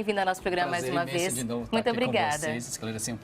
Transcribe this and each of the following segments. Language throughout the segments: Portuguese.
Bem-vinda ao nosso programa mais uma vez. De novo, muito aqui obrigada. Com vocês, esclarecer um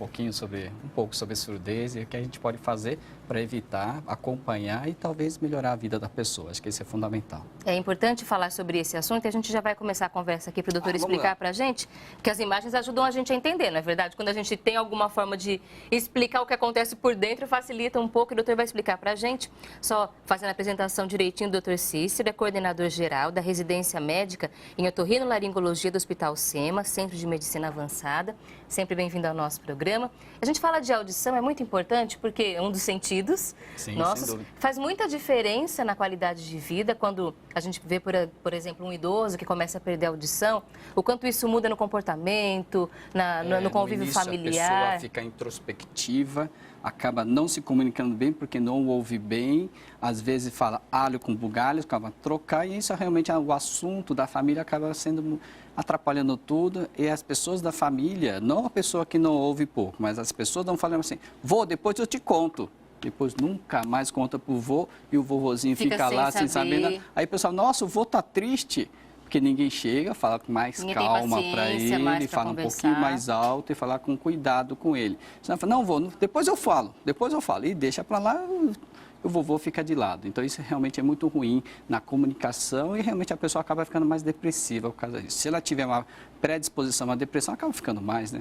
pouco sobre a surdez e o que a gente pode fazer para evitar, acompanhar e talvez melhorar a vida da pessoa. Acho que isso é fundamental. É importante falar sobre esse assunto e a gente já vai começar a conversa aqui para o doutor explicar para a gente, porque as imagens ajudam a gente a entender, não é verdade? Quando a gente tem alguma forma de explicar o que acontece por dentro, facilita um pouco e o doutor vai explicar para a gente. Só fazendo a apresentação direitinho, o doutor Cícero é coordenador geral da residência médica em otorrinolaringologia do Hospital SEMA, Centro de Medicina Avançada. Sempre bem-vindo ao nosso programa. A gente fala de audição, é muito importante porque é um dos sentidos nossos, faz muita diferença na qualidade de vida quando a gente vê, por exemplo, um idoso que começa a perder a audição, o quanto isso muda no comportamento, no convívio no início, familiar. A pessoa fica introspectiva, acaba não se comunicando bem porque não ouve bem, às vezes fala alho com bugalho, acaba trocar e isso realmente o assunto da família acaba sendo atrapalhando tudo e as pessoas da família, não a pessoa que não ouve pouco, mas as pessoas não falam assim, vô, depois eu te conto. Depois nunca mais conta pro vô e o vovozinho fica lá sem saber. Aí o pessoal, nossa, o vô tá triste. Porque ninguém chega, fala com mais calma para ele, fala um pouquinho mais alto e falar com cuidado com ele. Senão fala, não, vô, depois eu falo. E deixa para lá, o vovô fica de lado. Então isso realmente é muito ruim na comunicação e realmente a pessoa acaba ficando mais depressiva por causa disso. Se ela tiver uma predisposição à depressão, acaba ficando mais, né?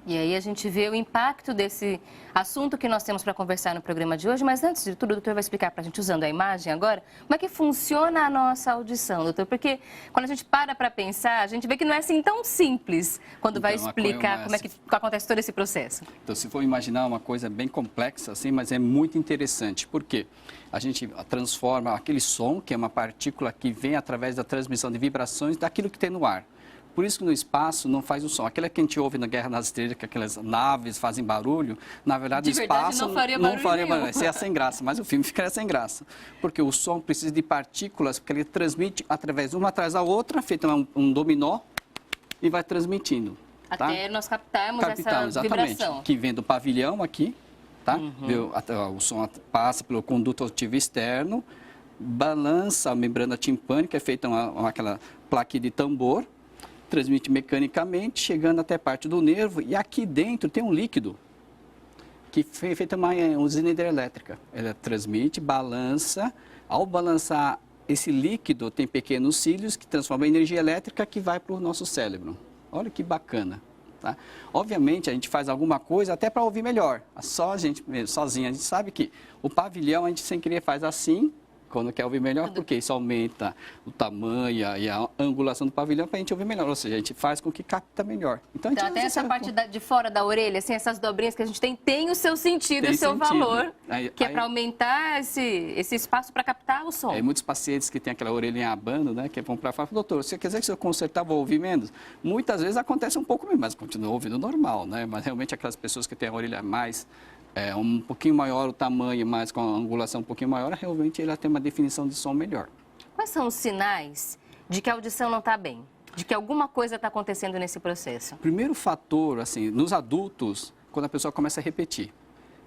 E aí a gente vê o impacto desse assunto que nós temos para conversar no programa de hoje. Mas antes de tudo, o doutor vai explicar para a gente, usando a imagem agora, como é que funciona a nossa audição, doutor? Porque quando a gente para pensar, a gente vê que não é assim tão simples quando vai explicar como é que acontece todo esse processo. Então, se for imaginar uma coisa bem complexa assim, mas é muito interessante. Por quê? A gente transforma aquele som, que é uma partícula que vem através da transmissão de vibrações daquilo que tem no ar. Por isso que no espaço não faz o som. Aquela que a gente ouve na Guerra nas Estrelas, que aquelas naves fazem barulho, na verdade, no espaço não faria barulho. Isso é sem graça, mas o filme ficaria sem graça. Porque o som precisa de partículas, porque ele transmite através uma atrás da outra, feito um dominó, e vai transmitindo. Até nós captarmos essa vibração. Que vem do pavilhão aqui, tá? O som passa pelo conduto auditivo externo, balança a membrana timpânica, é feita aquela plaquinha de tambor, transmite mecanicamente, chegando até parte do nervo, e aqui dentro tem um líquido, que foi feita uma usina hidrelétrica. Ela transmite, balança, ao balançar esse líquido, tem pequenos cílios que transformam em energia elétrica que vai para o nosso cérebro. Olha que bacana. Tá? Obviamente, a gente faz alguma coisa até para ouvir melhor, só a gente mesmo, sozinha. A gente sabe que o pavilhão, a gente sem querer faz assim, quando quer ouvir melhor, porque isso aumenta o tamanho e a angulação do pavilhão para a gente ouvir melhor, ou seja, a gente faz com que capta melhor. Então até essa parte de fora da orelha, assim, essas dobrinhas que a gente tem o seu sentido e o seu valor, que é para aumentar esse espaço para captar o som. Muitos pacientes que têm aquela orelhinha abando, né, que vão para falar, doutor, você quer dizer que se eu consertar vou ouvir menos? Muitas vezes acontece um pouco menos, mas continua ouvindo normal, né? Mas realmente aquelas pessoas que têm a orelha mais um pouquinho maior o tamanho, mas com a angulação um pouquinho maior, realmente ela tem uma definição de som melhor. Quais são os sinais de que a audição não está bem? De que alguma coisa está acontecendo nesse processo? Primeiro fator, assim, nos adultos, quando a pessoa começa a repetir.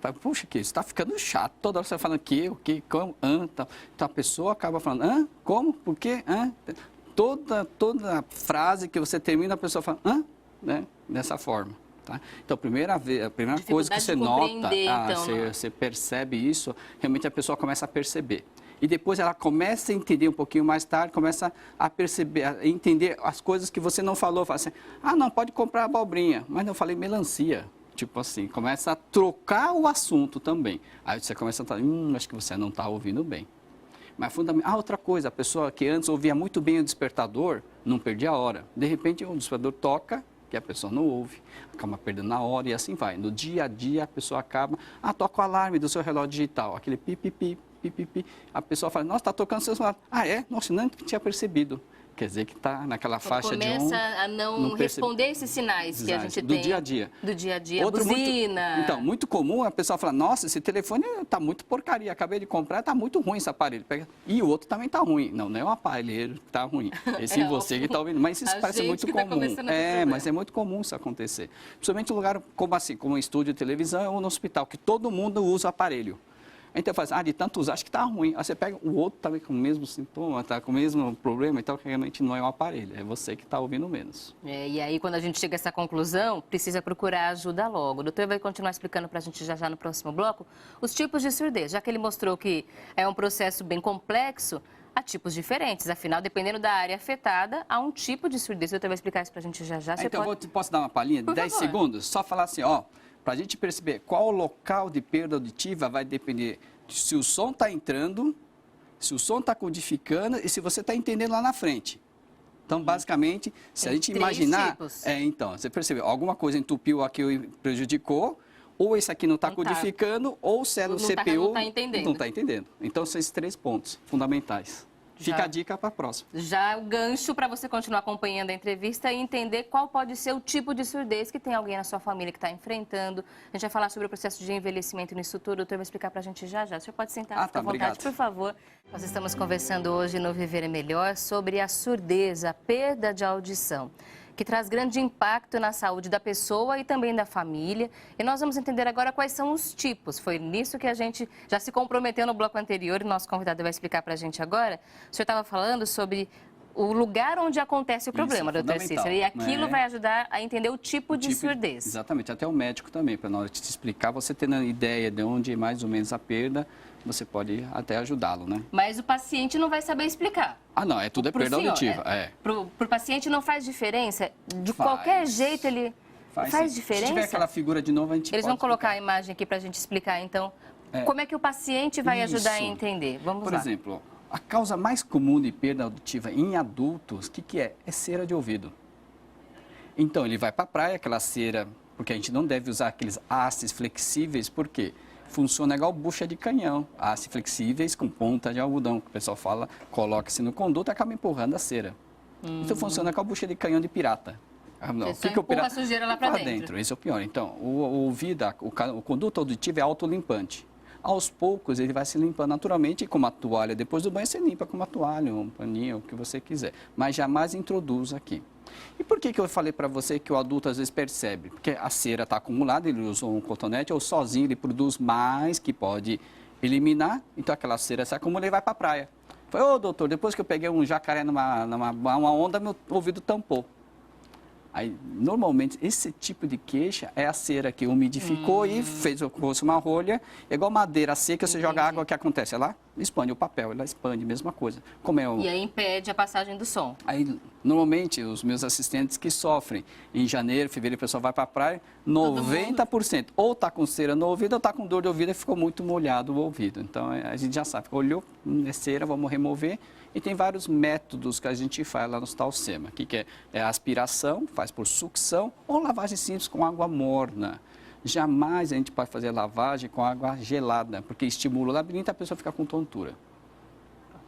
Fala, puxa, que isso está ficando chato. Toda hora você fala o que, como, Então a pessoa acaba falando, como, por quê, Toda frase que você termina, a pessoa fala, né? Dessa forma. Tá? Então, a primeira coisa que você nota, você percebe isso, realmente a pessoa começa a perceber. E depois ela começa a entender um pouquinho mais tarde, começa a perceber, a entender as coisas que você não falou. Fala assim, não, pode comprar abobrinha, mas não, eu falei melancia. Tipo assim, começa a trocar o assunto também. Aí você começa a falar, acho que você não está ouvindo bem. Mas outra coisa, a pessoa que antes ouvia muito bem o despertador, não perdia a hora. De repente, o despertador toca, que a pessoa não ouve, acaba perdendo na hora e assim vai. No dia a dia, a pessoa acaba, toca o alarme do seu relógio digital, aquele pipipi, pipipi. A pessoa fala, nossa, está tocando o seu celular. É? Nossa, não tinha percebido. Quer dizer que está naquela faixa de começa a não responder esses sinais que a gente do tem. Dia a dia. Do dia a dia, buzina. Muito comum a pessoa falar, nossa, esse telefone está muito porcaria, acabei de comprar, está muito ruim esse aparelho. E o outro também está ruim. Não é o aparelho que está ruim, esse você que está ouvindo. Mas isso parece muito comum. Mas é muito comum isso acontecer. Principalmente em lugar como um estúdio de televisão ou no hospital, que todo mundo usa o aparelho. Então faz, de tanto usar, acho que está ruim. Aí você pega o outro também com o mesmo sintoma, está com o mesmo problema, então realmente não é o aparelho, é você que está ouvindo menos. E aí, quando a gente chega a essa conclusão, precisa procurar ajuda logo. O doutor vai continuar explicando para a gente já no próximo bloco os tipos de surdez, já que ele mostrou que é um processo bem complexo, há tipos diferentes. Afinal, dependendo da área afetada, há um tipo de surdez. O doutor vai explicar isso para a gente já. Então, posso dar uma palhinha de 10 segundos? Só falar assim, para a gente perceber qual o local de perda auditiva vai depender de se o som está entrando, se o som está codificando e se você está entendendo lá na frente. Então, basicamente, se a gente imaginar... Tipos. Então, você percebeu, alguma coisa entupiu aqui e prejudicou, ou esse aqui não está codificando, ou se é no CPU, não está entendendo. Então, são esses 3 pontos fundamentais. Fica a dica para a próxima. Já o gancho para você continuar acompanhando a entrevista e entender qual pode ser o tipo de surdez que tem alguém na sua família que está enfrentando. A gente vai falar sobre o processo de envelhecimento nisso tudo. O doutor vai explicar para a gente já. O senhor pode sentar, fica à vontade, obrigado. Por favor. Nós estamos conversando hoje no Viver é Melhor sobre a surdez, a perda de audição, que traz grande impacto na saúde da pessoa e também da família. E nós vamos entender agora quais são os tipos. Foi nisso que a gente já se comprometeu no bloco anterior e nosso convidado vai explicar para a gente agora. O senhor estava falando sobre o lugar onde acontece o problema, doutor Cícero. E aquilo vai ajudar a entender o tipo de surdez. Exatamente, até o médico também, para na hora de te explicar, você tendo a ideia de onde é mais ou menos a perda, você pode até ajudá-lo, né? Mas o paciente não vai saber explicar. Não, tudo é perda auditiva. Para o paciente não faz diferença? De qualquer jeito ele faz diferença? Se tiver aquela figura de novo, a gente Eles vão colocar a imagem aqui para a gente explicar, então, como é que o paciente vai ajudar a entender? Vamos lá. Por exemplo, a causa mais comum de perda auditiva em adultos, o que é? É cera de ouvido. Então, ele vai para a praia, aquela cera, porque a gente não deve usar aqueles hastes flexíveis, por quê? Funciona igual bucha de canhão, hastes flexíveis com ponta de algodão, que o pessoal fala, coloca-se no conduto e acaba empurrando a cera. Isso funciona com a bucha de canhão de pirata. Fica o pirata a sujeira lá para dentro. Esse é o pior. Então, o ouvido, o conduto auditivo é autolimpante. Aos poucos ele vai se limpando naturalmente, com uma toalha. Depois do banho você limpa com uma toalha, um paninho, o que você quiser. Mas jamais introduz aqui. E por que eu falei para você que o adulto às vezes percebe? Porque a cera está acumulada, ele usou um cotonete, ou sozinho ele produz mais que pode eliminar. Então aquela cera se acumula e vai para a praia. Falei, doutor, depois que eu peguei um jacaré numa onda, meu ouvido tampou. Aí, normalmente, esse tipo de queixa é a cera que umidificou e fez fosse uma rolha. É igual madeira seca, você joga água, o que acontece? Ela expande o papel, ela expande, mesma coisa. E aí impede a passagem do som. Aí, normalmente, os meus assistentes que sofrem, em janeiro, fevereiro, o pessoal vai para a praia, 90% ou está com cera no ouvido ou está com dor de ouvido e ficou muito molhado o ouvido. Então, a gente já sabe, olhou, é cera, vamos remover. E tem vários métodos que a gente faz lá no Talcema, que é aspiração, faz por sucção, ou lavagem simples com água morna. Jamais a gente pode fazer lavagem com água gelada, porque estimula o labirinto e a pessoa fica com tontura.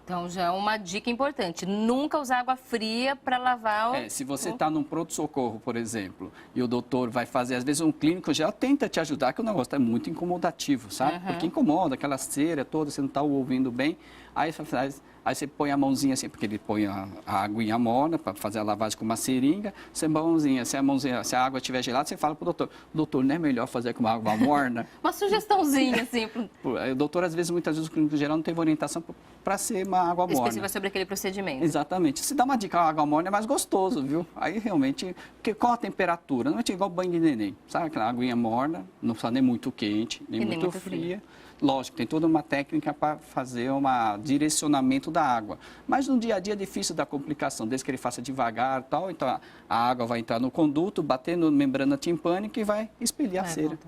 Então, já é uma dica importante, nunca usar água fria para lavar se você está num pronto-socorro, por exemplo, e o doutor vai fazer, às vezes um clínico já tenta te ajudar, que o negócio é muito incomodativo, sabe? Porque incomoda, aquela cera toda, você não está ouvindo bem, aí você põe a mãozinha assim, porque ele põe a aguinha morna para fazer a lavagem com uma seringa, se a água estiver gelada, você fala para o doutor, não é melhor fazer com uma água morna? Uma sugestãozinha, assim. O doutor, muitas vezes, o clínico geral não tem orientação para ser uma água morna. Específica sobre aquele procedimento. Exatamente. Se dá uma dica, a água morna é mais gostoso, viu? Aí, realmente, porque qual a temperatura? Não é igual banho de neném, sabe? Aquela aguinha morna, não precisa nem muito quente, nem muito fria. Lógico, tem toda uma técnica para fazer um direcionamento da água. Mas no dia a dia é difícil da complicação, desde que ele faça devagar e tal. Então a água vai entrar no conduto, bater na membrana timpânica e vai expelir a cera.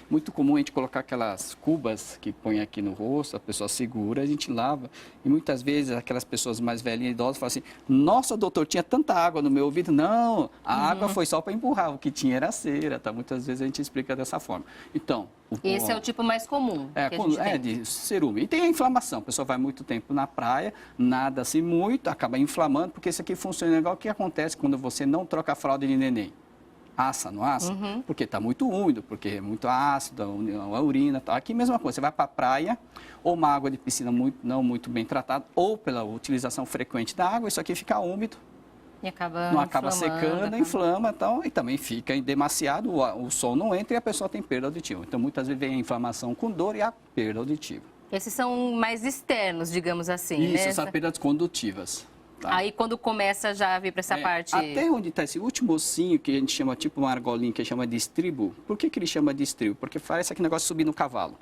Muito comum a gente colocar aquelas cubas que põe aqui no rosto, a pessoa segura, a gente lava. E muitas vezes aquelas pessoas mais velhinhas, idosas, falam assim, nossa, doutor, tinha tanta água no meu ouvido. Não, a água foi só para empurrar, o que tinha era a cera. Tá? Muitas vezes a gente explica dessa forma. Então, esse é o tipo mais comum de cerume. E tem a inflamação. A pessoa vai muito tempo na praia, nada-se muito, acaba inflamando, porque isso aqui funciona igual o que acontece quando você não troca a fralda de neném. Assa, não assa? Porque está muito úmido, porque é muito ácido, a urina. Tal. Aqui, mesma coisa, você vai para a praia, ou uma água de piscina não muito bem tratada, ou pela utilização frequente da água, isso aqui fica úmido. E não acaba secando, inflama, então, e também fica demasiado, o som não entra e a pessoa tem perda auditiva. Então, muitas vezes vem a inflamação com dor e a perda auditiva. Esses são mais externos, digamos assim, Isso, né? são perdas condutivas. Tá? Aí quando começa já a vir para essa parte... Até onde está esse último ossinho, que a gente chama tipo uma argolinha, que chama de estribo. Por que ele chama de estribo? Porque parece aquele negócio subir no cavalo.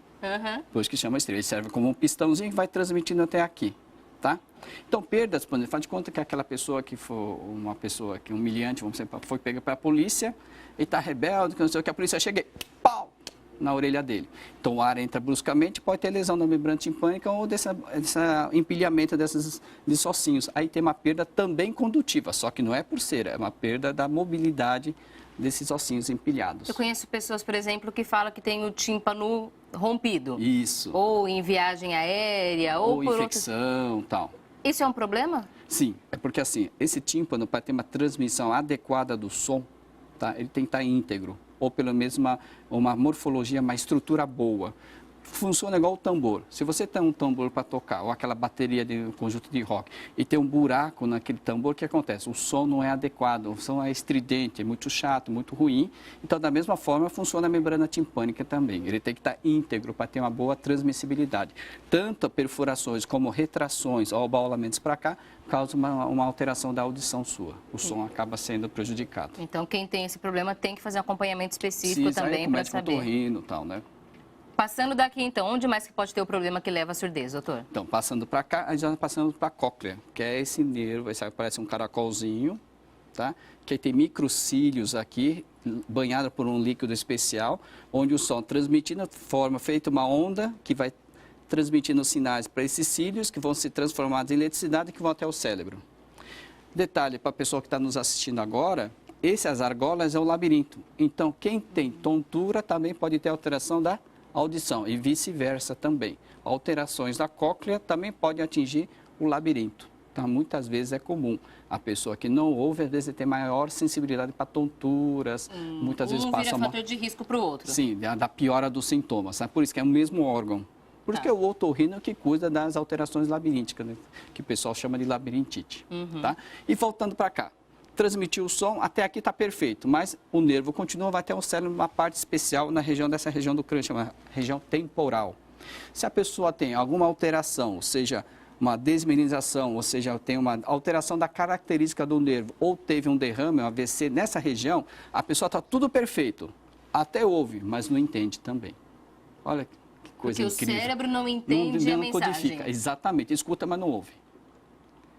Por isso que chama estribo. Ele serve como um pistãozinho que vai transmitindo até aqui. Tá? Então, perdas, por exemplo, faz de conta que aquela pessoa que for uma pessoa que humilhante, vamos dizer, foi pega para a polícia, e está rebelde, que não sei o que, a polícia chega e pau! Na orelha dele. Então, o ar entra bruscamente, pode ter lesão da membrana timpânica ou desse empilhamento desses ossinhos. Aí tem uma perda também condutiva, só que não é por cera, é uma perda da mobilidade desses ossinhos empilhados. Eu conheço pessoas, por exemplo, que falam que tem o tímpano rompido. Isso. Ou em viagem aérea, ou por infecção, tal. Isso é um problema? Sim, é porque assim, esse tímpano, para ter uma transmissão adequada do som, tá, ele tem que estar íntegro. Ou pelo menos uma morfologia, uma estrutura boa. Funciona igual o tambor. Se você tem um tambor para tocar, ou aquela bateria de um conjunto de rock, e tem um buraco naquele tambor, o que acontece? O som não é adequado, o som é estridente, é muito chato, muito ruim. Então, da mesma forma, funciona a membrana timpânica também. Ele tem que estar íntegro para ter uma boa transmissibilidade. Tanto perfurações como retrações ou abaulamentos para cá, causa uma alteração da audição sua. O som acaba sendo prejudicado. Então, quem tem esse problema tem que fazer um acompanhamento específico também para saber. Otorrino e tal, né? Passando daqui, então, onde mais que pode ter o problema que leva à surdez, doutor? Então, passando para cá, a gente já passando para a cóclea, que é esse nervo, esse parece um caracolzinho, tá? Que tem microcílios aqui, banhado por um líquido especial, onde o som transmitindo forma, feita uma onda, que vai transmitindo sinais para esses cílios, que vão se transformar em eletricidade e que vão até o cérebro. Detalhe, para a pessoa que está nos assistindo agora, essas argolas é o labirinto. Então, quem tem tontura também pode ter alteração da audição e vice-versa também. Alterações da cóclea também podem atingir o labirinto. Então, muitas vezes é comum. A pessoa que não ouve, às vezes tem maior sensibilidade para tonturas. Muitas vezes passa vira fator de risco para o outro. Sim, da piora dos sintomas. Né? Por isso que é o mesmo órgão. Por isso que é o otorrino que cuida das alterações labirínticas, né? Que o pessoal chama de labirintite. Tá? E voltando para cá. Transmitir o som, até aqui está perfeito, mas o nervo continua, vai até o cérebro, uma parte especial dessa região do crânio, chama região temporal. Se a pessoa tem alguma alteração, ou seja, uma desmineralização, ou seja, tem uma alteração da característica do nervo, ou teve um derrame, um AVC nessa região, a pessoa está tudo perfeito, até ouve, mas não entende também. Olha que coisa incrível. Porque o cérebro não entende a mensagem. Codifica, exatamente, escuta, mas não ouve.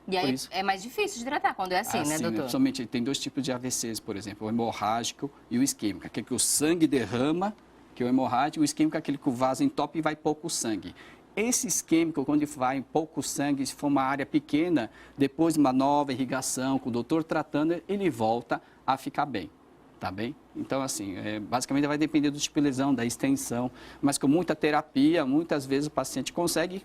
E aí é mais difícil de tratar quando é assim, né, doutor? Principalmente tem dois tipos de AVCs, por exemplo, o hemorrágico e o isquêmico. Aquele que o sangue derrama, que é o hemorrágico, e o isquêmico é aquele que o vaso entope e vai pouco sangue. Esse isquêmico, quando vai pouco sangue, se for uma área pequena, depois de uma nova irrigação, com o doutor tratando, ele volta a ficar bem. Tá bem? Então, assim, basicamente vai depender do tipo de lesão, da extensão, mas com muita terapia, muitas vezes o paciente consegue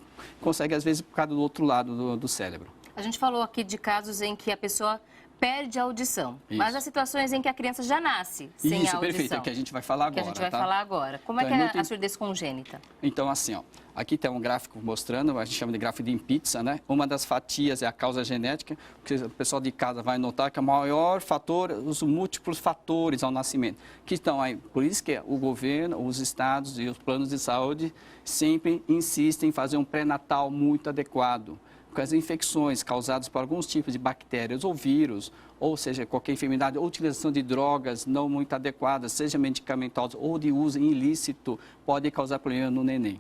às vezes, por causa do outro lado do cérebro. A gente falou aqui de casos em que a pessoa perde a audição, mas há situações em que a criança já nasce sem a audição. Perfeito, é que a gente vai falar agora. Como então, é que é a surdez congênita? Então, assim, ó, aqui tem um gráfico mostrando, a gente chama de gráfico de Impizza, né? Uma das fatias é a causa genética, que o pessoal de casa vai notar que é o maior fator, os múltiplos fatores ao nascimento, que estão aí. Por isso que o governo, os estados e os planos de saúde sempre insistem em fazer um pré-natal muito adequado. Com as infecções causadas por alguns tipos de bactérias ou vírus, ou seja, qualquer enfermidade, ou utilização de drogas não muito adequadas, seja medicamentosas ou de uso ilícito, pode causar problema no neném.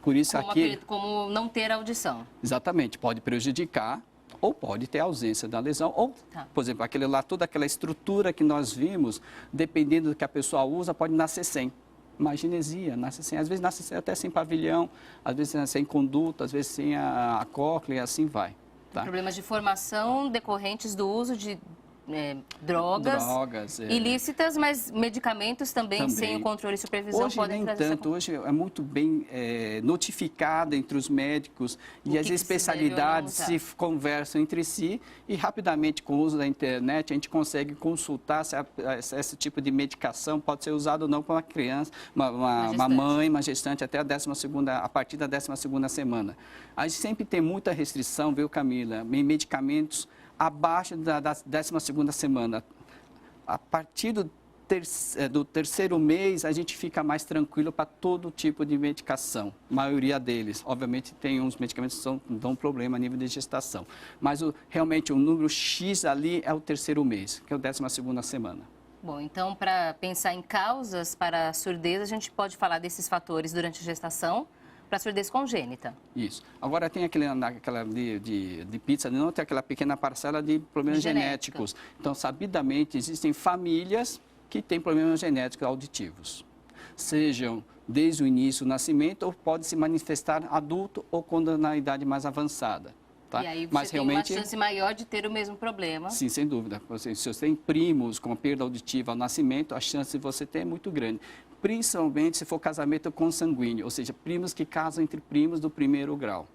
Por isso como não ter audição. Exatamente, pode prejudicar ou pode ter ausência da lesão, ou, por exemplo, toda aquela estrutura que nós vimos, dependendo do que a pessoa usa, pode nascer sem. Imaginesia, nasce sem, às vezes nasce até sem pavilhão, às vezes sem conduto, às vezes sem a cóclea, e assim vai. Tá? Problemas de formação decorrentes do uso de drogas ilícitas, mas medicamentos também sem o controle e supervisão hoje, podem trazer tanto, hoje é muito bem notificado entre os médicos e as especialidades se conversam entre si e rapidamente com o uso da internet a gente consegue consultar se esse tipo de medicação pode ser usado ou não para uma criança, uma mãe, uma gestante até a partir da 12ª semana. A gente sempre tem muita restrição, viu, Camila, em medicamentos abaixo da 12ª semana. A partir do terceiro mês, a gente fica mais tranquilo para todo tipo de medicação. A maioria deles, obviamente, tem uns medicamentos que dão problema a nível de gestação. Mas realmente o número X ali é o terceiro mês, que é o 12ª semana. Bom, então, para pensar em causas para a surdez, a gente pode falar desses fatores durante a gestação para a surdez congênita. Isso. Agora tem aquela de pizza, não tem aquela pequena parcela de problemas genéticos. Então, sabidamente, existem famílias que têm problemas genéticos auditivos. Sejam desde o início do nascimento ou pode se manifestar adulto ou quando na idade mais avançada. Tá? E aí você Mas tem realmente, uma chance maior de ter o mesmo problema. Sim, sem dúvida. Se você tem primos com perda auditiva ao nascimento, a chance de você ter é muito grande. Principalmente se for casamento consanguíneo, ou seja, primos que casam entre primos do primeiro grau.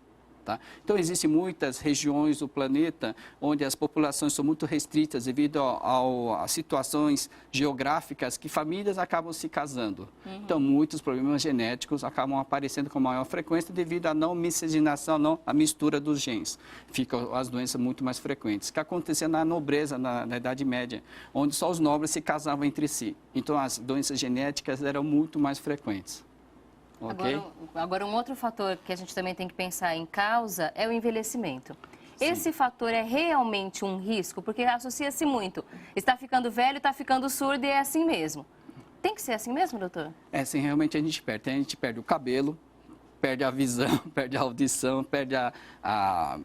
Tá? Então, existem muitas regiões do planeta onde as populações são muito restritas devido a situações geográficas que famílias acabam se casando. Então, muitos problemas genéticos acabam aparecendo com maior frequência devido à não miscigenação, à mistura dos genes. Ficam as doenças muito mais frequentes. Que acontecia na nobreza, na Idade Média, onde só os nobres se casavam entre si. Então, as doenças genéticas eram muito mais frequentes. Okay. Agora, um outro fator que a gente também tem que pensar em causa é o envelhecimento. Sim. Esse fator é realmente um risco, porque associa-se muito. Está ficando velho, está ficando surdo e é assim mesmo. Tem que ser assim mesmo, doutor? É, sim, realmente a gente perde. A gente perde o cabelo, perde a visão, perde a audição, perde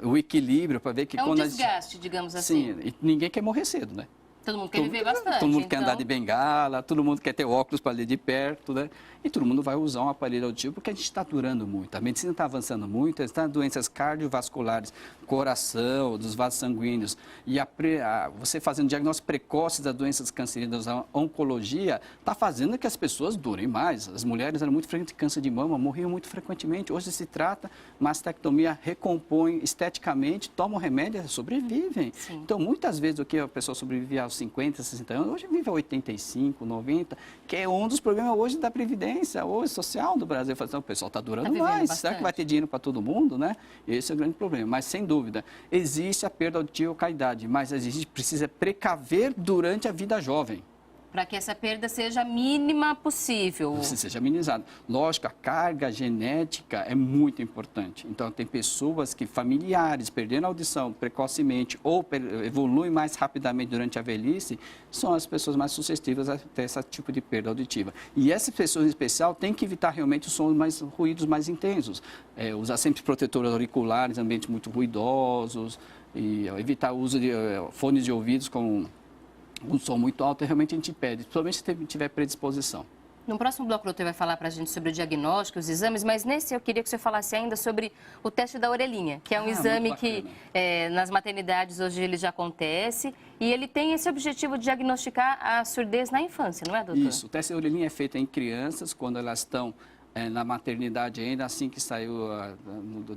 o equilíbrio para ver que quando um desgaste, digamos assim. Sim, e ninguém quer morrer cedo, né? Todo mundo quer viver bastante. Todo mundo quer andar de bengala, todo mundo quer ter óculos para ler de perto, né? E todo mundo vai usar um aparelho auditivo porque a gente está durando muito. A medicina está avançando muito, está doenças cardiovasculares, coração, dos vasos sanguíneos. E você fazendo diagnóstico precoce das doenças cancerígenas, a oncologia, está fazendo que as pessoas durem mais. As mulheres eram muito frequentes câncer de mama, morriam muito frequentemente. Hoje se trata, mastectomia, recompõe esteticamente, tomam remédio, sobrevivem. Sim. Então, muitas vezes o que a pessoa sobrevive aos 50, 60 anos, hoje vive a 85, 90, que é um dos problemas hoje da Previdência, hoje social do Brasil. O pessoal está durando mais, bastante. Será que vai ter dinheiro para todo mundo, né? Esse é o grande problema. Mas, sem dúvida, existe a perda auditiva com a idade, mas a gente precisa precaver durante a vida jovem. Para que essa perda seja a mínima possível. Seja minimizada. Lógico, a carga genética é muito importante. Então, tem pessoas que, familiares, perderam a audição precocemente ou evoluem mais rapidamente durante a velhice, são as pessoas mais suscetíveis a ter esse tipo de perda auditiva. E essas pessoas em especial têm que evitar realmente os ruídos mais intensos. Usar sempre protetores auriculares, ambientes muito ruidosos, e evitar o uso de fones de ouvidos com um som muito alto, realmente a gente pede, principalmente se tiver predisposição. No próximo bloco, o doutor vai falar para a gente sobre o diagnóstico, os exames, mas nesse eu queria que você falasse ainda sobre o teste da orelhinha, que é um exame que nas maternidades hoje ele já acontece e ele tem esse objetivo de diagnosticar a surdez na infância, não é, doutor? Isso, o teste da orelhinha é feito em crianças quando elas estão na maternidade ainda, assim que saiu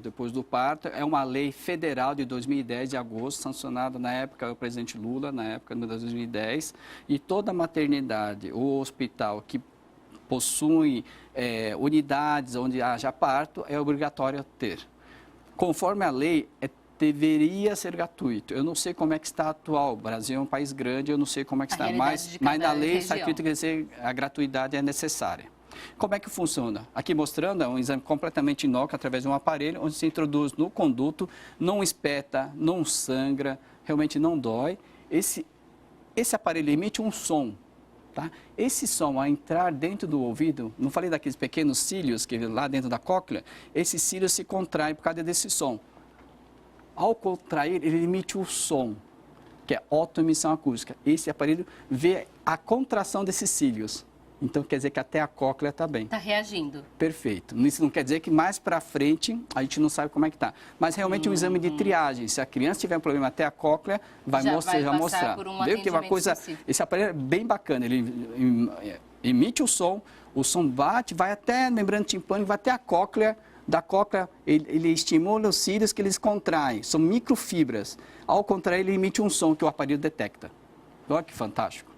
depois do parto. É uma lei federal de 2010, de agosto, sancionada na época pelo presidente Lula, na época de 2010, e toda maternidade ou hospital que possui unidades onde haja parto, é obrigatório ter. Conforme a lei, deveria ser gratuito. Eu não sei como é que está atual. O Brasil é um país grande, eu não sei como é que está, mas na lei está escrito que a gratuidade é necessária. Como é que funciona? Aqui mostrando, é um exame completamente inócuo, através de um aparelho, onde se introduz no conduto, não espeta, não sangra, realmente não dói. Esse aparelho emite um som. Tá? Esse som, ao entrar dentro do ouvido, não falei daqueles pequenos cílios que lá dentro da cóclea, esses cílios se contraem por causa desse som. Ao contrair, ele emite o som, que é otoemissão acústica. Esse aparelho vê a contração desses cílios. Então, quer dizer que até a cóclea está bem. Está reagindo. Perfeito. Isso não quer dizer que mais para frente a gente não sabe como é que está. Mas realmente um exame de triagem. Se a criança tiver um problema até a cóclea, vai mostrar. Por um que uma coisa, esse aparelho é bem bacana. Ele emite o som bate, vai até a membrana timpânica, vai até a cóclea. Da cóclea, ele estimula os cílios que eles contraem. São microfibras. Ao contrair, ele emite um som que o aparelho detecta. Olha que fantástico.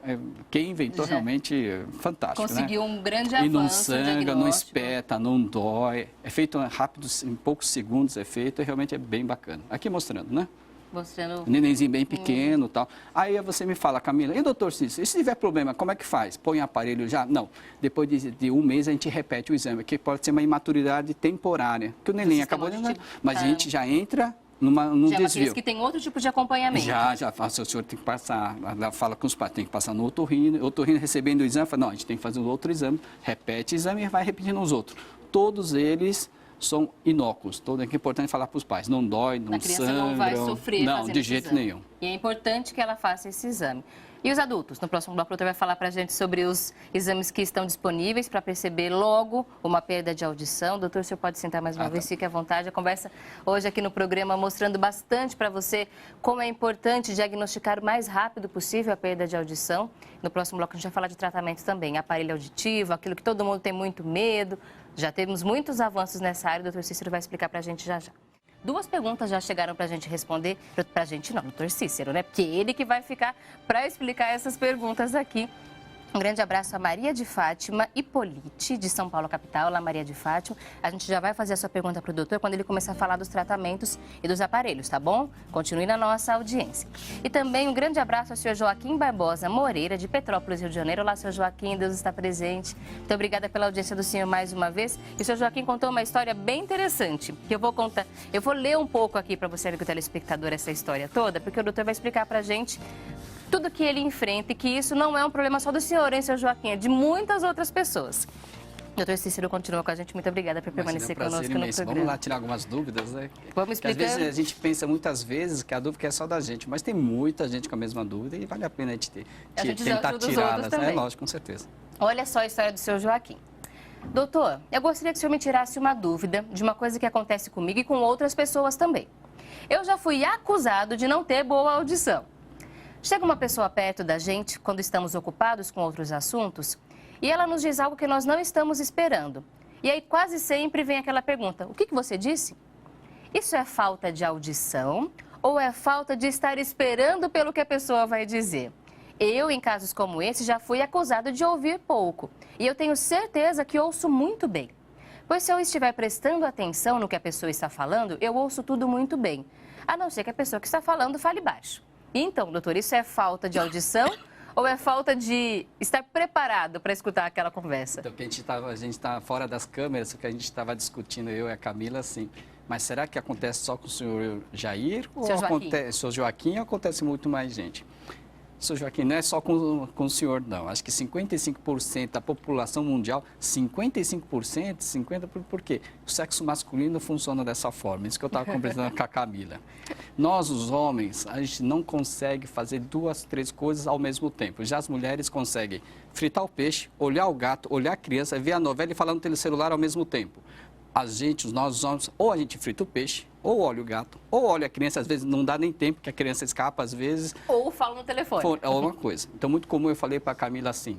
Quem inventou realmente fantástico. Conseguiu, né? Um grande avanço. E não sangra, não espeta, não dói. É feito rápido, em poucos segundos é feito, e realmente é bem bacana. Aqui mostrando, né? Mostrando... Um nenenzinho bem pequeno e tal. Aí você me fala, Camila, e doutor Cícero, e se tiver problema, como é que faz? Põe aparelho já? Não. Depois de um mês a gente repete o exame, que pode ser uma imaturidade temporária, que o neném acabou de... Mas a gente já entra num já desvio. Que tem outro tipo de acompanhamento. Já fala, o senhor tem que passar, ela fala com os pais, tem que passar no otorrino recebendo o exame, fala, não, a gente tem que fazer um outro exame, repete o exame e vai repetindo os outros. Todos eles são inócuos, é importante falar para os pais, não dói, não sangra. A criança não vai sofrer não, de jeito nenhum. E é importante que ela faça esse exame. E os adultos? No próximo bloco, o doutor vai falar para a gente sobre os exames que estão disponíveis para perceber logo uma perda de audição. Doutor, o senhor pode sentar mais uma vez, fique à vontade. A conversa hoje aqui no programa mostrando bastante para você como é importante diagnosticar o mais rápido possível a perda de audição. No próximo bloco, a gente vai falar de tratamento também, aparelho auditivo, aquilo que todo mundo tem muito medo. Já temos muitos avanços nessa área, o doutor Cícero vai explicar para a gente já já. Duas perguntas já chegaram para a gente responder, para a gente não, doutor Cícero, né? Porque ele que vai ficar para explicar essas perguntas aqui. Um grande abraço a Maria de Fátima Hipólite, de São Paulo, capital. Olá, Maria de Fátima. A gente já vai fazer a sua pergunta para o doutor quando ele começar a falar dos tratamentos e dos aparelhos, tá bom? Continue na nossa audiência. E também um grande abraço ao senhor Joaquim Barbosa Moreira, de Petrópolis, Rio de Janeiro. Olá, senhor Joaquim, Deus está presente. Muito obrigada pela audiência do senhor mais uma vez. E o senhor Joaquim contou uma história bem interessante, que eu vou contar. Eu vou ler um pouco aqui para você, amigo telespectador, essa história toda, porque o doutor vai explicar para a gente tudo que ele enfrenta e que isso não é um problema só do senhor, hein, seu Joaquim, é de muitas outras pessoas. Doutor Cícero continua com a gente. Muito obrigada por permanecer conosco no programa. Vamos lá tirar algumas dúvidas, né? Vamos explicar. Porque às vezes a gente pensa muitas vezes que a dúvida é só da gente, mas tem muita gente com a mesma dúvida e vale a pena a gente tentar tirá-las, né? Lógico, com certeza. Olha só a história do seu Joaquim. Doutor, eu gostaria que o senhor me tirasse uma dúvida de uma coisa que acontece comigo e com outras pessoas também. Eu já fui acusado de não ter boa audição. Chega uma pessoa perto da gente quando estamos ocupados com outros assuntos e ela nos diz algo que nós não estamos esperando. E aí quase sempre vem aquela pergunta, o que você disse? Isso é falta de audição ou é falta de estar esperando pelo que a pessoa vai dizer? Eu, em casos como esse, já fui acusado de ouvir pouco e eu tenho certeza que ouço muito bem. Pois se eu estiver prestando atenção no que a pessoa está falando, eu ouço tudo muito bem, a não ser que a pessoa que está falando fale baixo. Então, doutor, isso é falta de audição ou é falta de estar preparado para escutar aquela conversa? Então, a gente está fora das câmeras, o que a gente estava discutindo, eu e a Camila, assim, mas será que acontece só com o senhor Jair ou acontece, senhor Joaquim, ou acontece muito mais gente? Senhor Joaquim, não é só com o senhor, não. Acho que 55% da população mundial, 55%, por quê? O sexo masculino funciona dessa forma. Isso que eu estava conversando com a Camila. Nós, os homens, a gente não consegue fazer 2, 3 coisas ao mesmo tempo. Já as mulheres conseguem fritar o peixe, olhar o gato, olhar a criança, ver a novela e falar no celular ao mesmo tempo. Nós os homens, ou a gente frita o peixe, ou olha o gato, ou olha a criança, às vezes não dá nem tempo, que a criança escapa às vezes. Ou fala no telefone. É uma coisa. Então, muito comum, eu falei para a Camila assim,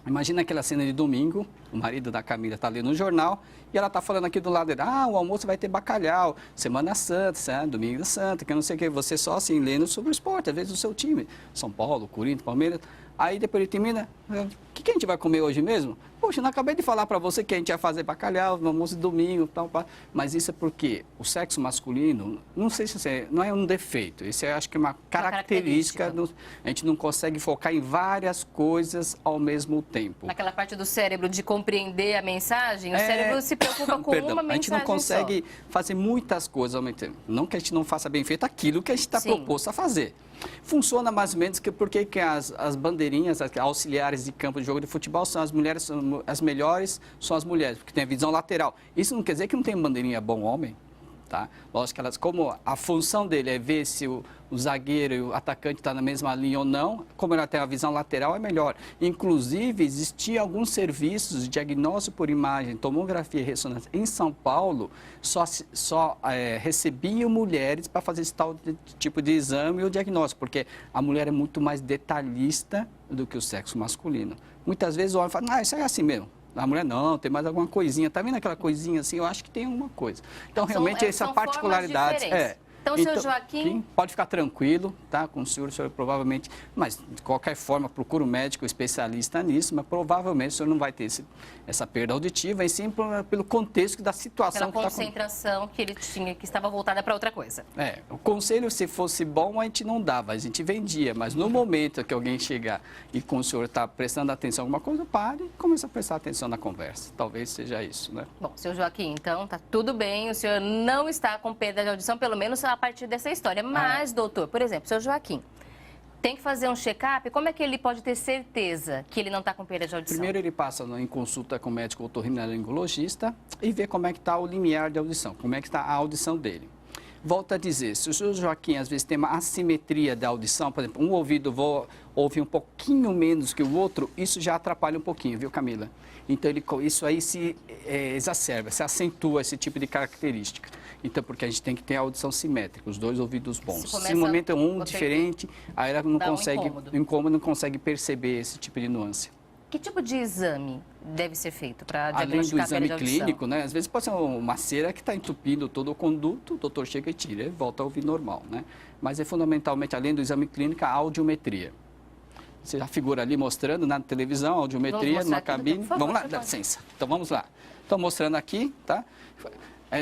imagina aquela cena de domingo, o marido da Camila está lendo no jornal e ela está falando aqui do lado dele, o almoço vai ter bacalhau, Semana Santa, Domingo da Santa, que não sei o que, você só assim, lendo sobre o esporte, às vezes o seu time, São Paulo, Corinthians, Palmeiras. Aí depois ele termina, o que a gente vai comer hoje mesmo? Poxa, não acabei de falar para você que a gente ia fazer bacalhau no almoço de domingo, tal, mas isso é porque o sexo masculino, não sei se não é um defeito, isso eu acho que é uma característica. A gente não consegue focar em várias coisas ao mesmo tempo. Naquela parte do cérebro de compreender a mensagem, o cérebro se preocupa com uma mensagem. A gente não consegue fazer muitas coisas ao mesmo tempo. Não que a gente não faça bem feito aquilo que a gente está proposto a fazer. Funciona mais ou menos porque as bandeirinhas, as auxiliares de campo de jogo de futebol são as mulheres, as melhores são as mulheres, porque tem a visão lateral. Isso não quer dizer que não tem bandeirinha bom homem, tá? Lógico que como a função dele é ver se o zagueiro e o atacante estão na mesma linha ou não, como ela tem a visão lateral, é melhor. Inclusive, existiam alguns serviços de diagnóstico por imagem, tomografia e ressonância em São Paulo, só recebiam mulheres para fazer esse tal tipo de exame ou diagnóstico, porque a mulher é muito mais detalhista do que o sexo masculino. Muitas vezes o homem fala, isso é assim mesmo. A mulher não, tem mais alguma coisinha. Tá vendo aquela coisinha assim? Eu acho que tem alguma coisa. Então, realmente, essa particularidade... Então, seu Joaquim... Pode ficar tranquilo, tá? Com o senhor provavelmente... Mas, de qualquer forma, procura um médico especialista nisso, mas provavelmente o senhor não vai ter essa perda auditiva, e sim pelo contexto da situação. Pela concentração que ele tinha, que estava voltada para outra coisa. O conselho, se fosse bom, a gente não dava, a gente vendia. Mas no momento que alguém chegar e com o senhor está prestando atenção em alguma coisa, pare e comece a prestar atenção na conversa. Talvez seja isso, né? Bom, seu Joaquim, então, tá tudo bem, o senhor não está com perda de audição, pelo menos a partir dessa história. Mas, doutor, por exemplo, seu Joaquim, tem que fazer um check-up? Como é que ele pode ter certeza que ele não está com perda de audição? Primeiro ele passa em consulta com o médico otorrinolaringologista e vê como é que está o limiar de audição, como é que está a audição dele. Volto a dizer, se o senhor Joaquim às vezes tem uma assimetria da audição, por exemplo, um ouvido ouve um pouquinho menos que o outro, isso já atrapalha um pouquinho, viu, Camila? Então, isso aí se exacerba, se acentua esse tipo de característica. Então, porque a gente tem que ter a audição simétrica, os dois ouvidos bons. Se no momento é um diferente, aí ela não consegue, incômodo, não consegue perceber esse tipo de nuance. Que tipo de exame deve ser feito para diagnosticar a perda de audição? Além do exame clínico, né? Às vezes pode ser uma cera que está entupindo todo o conduto, o doutor chega e tira, e volta a ouvir normal, né? Mas é fundamentalmente, além do exame clínico, a audiometria. Você já figura ali mostrando na televisão, a audiometria, numa cabine. Vamos lá, dá licença. Então, vamos lá. Estou mostrando aqui, tá?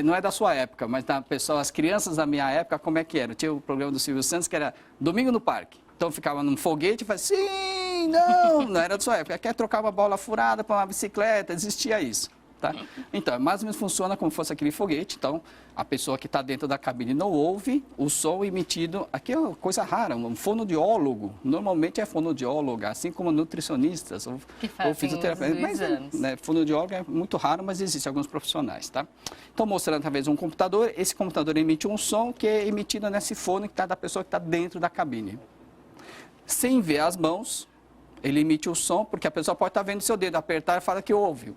Não é da sua época, mas as crianças da minha época, como é que era? Tinha o programa do Silvio Santos, que era Domingo no Parque. Então, ficava num foguete e fazia, sim, não era da sua época. Quer trocava bola furada para uma bicicleta, existia isso. Tá? Então, mais ou menos funciona como se fosse aquele foguete. Então, a pessoa que está dentro da cabine não ouve o som emitido. Aqui é uma coisa rara, um fonoaudiólogo. Normalmente é fonoaudióloga, assim como nutricionistas ou fisioterapeutas. Mas fonoaudiólogo é muito raro, mas existem alguns profissionais. Tá? Então, mostrando através de um computador, esse computador emite um som que é emitido nesse fone que está da pessoa que está dentro da cabine. Sem ver as mãos, ele emite o som, porque a pessoa pode estar vendo o seu dedo apertar e fala que ouve.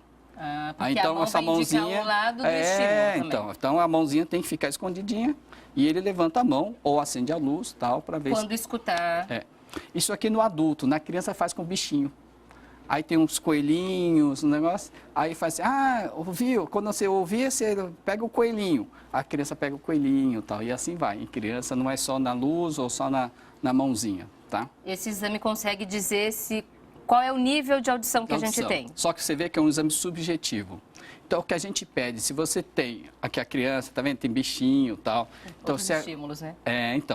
Porque então, a mão essa mãozinha, um lado do estímulo então a mãozinha tem que ficar escondidinha e ele levanta a mão ou acende a luz, tal, para ver quando escutar. Isso aqui no adulto, na criança faz com bichinho. Aí tem uns coelhinhos, um negócio, aí faz assim, ouviu? Quando você ouvir, você pega o coelhinho. A criança pega o coelhinho, tal, e assim vai. Em criança não é só na luz ou só na mãozinha, tá? Esse exame consegue dizer qual é o nível de audição que a gente tem. Só que você vê que é um exame subjetivo. Então, o que a gente pede, se você tem, aqui a criança, tá vendo? Tem bichinho e tal. Então, estímulos, né?